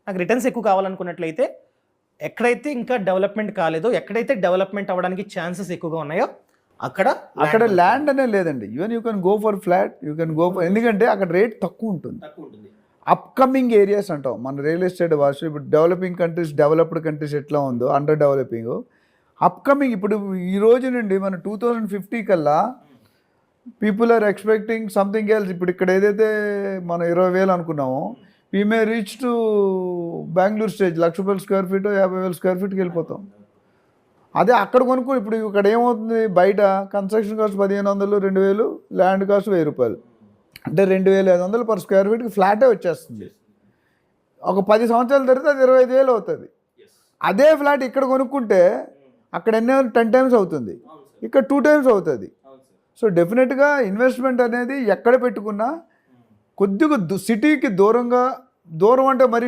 నాకు రిటర్న్స్ ఎక్కువ కావాలనుకున్నట్లయితే ఎక్కడైతే ఇంకా డెవలప్మెంట్ కాలేదో, ఎక్కడైతే డెవలప్మెంట్ అవ్వడానికి ఛాన్సెస్ ఎక్కువగా ఉన్నాయో అక్కడ ల్యాండ్ అనే లేదండి. Even you can go for flat, you can go for, ఎందుకంటే అక్కడ రేట్ తక్కువ ఉంటుంది. అప్కమింగ్ ఏరియాస్ అంటాం మన రియల్ ఎస్టేట్ భాష. ఇప్పుడు డెవలపింగ్ కంట్రీస్, డెవలప్డ్ కంట్రీస్ ఎట్లా ఉందో, అండర్ డెవలపింగ్, అప్కమింగ్ ఇప్పుడు ఈ రోజు నుండి మన 2050 కల్లా people are expecting something else. ఇప్పుడు ఇక్కడ ఏదైతే మనం 20,000 అనుకున్నామో, we may reach to Bengaluru stage, 1,00,000 square feet, 50,000 square ఫీట్కి వెళ్ళిపోతాం. అదే అక్కడ కొనుక్కో. ఇప్పుడు ఇక్కడ ఏమవుతుంది, బయట కన్స్ట్రక్షన్ కాస్ట్ 1,500, 2,000, ల్యాండ్ కాస్ట్ 1,000 రూపాయలు, అంటే 2,500 పర్ స్క్వేర్ ఫీట్కి ఫ్లాటే వచ్చేస్తుంది. ఒక 10 సంవత్సరాల తర్వాత అది 25,000 అవుతుంది. అదే ఫ్లాట్ ఇక్కడ కొనుక్కుంటే అక్కడ 10 టైమ్స్ అవుతుంది, ఇక్కడ 2 టైమ్స్ అవుతుంది. సో డెఫినెట్గా ఇన్వెస్ట్మెంట్ అనేది ఎక్కడ పెట్టుకున్నా కొద్దిగా సిటీకి దూరం అంటే మరి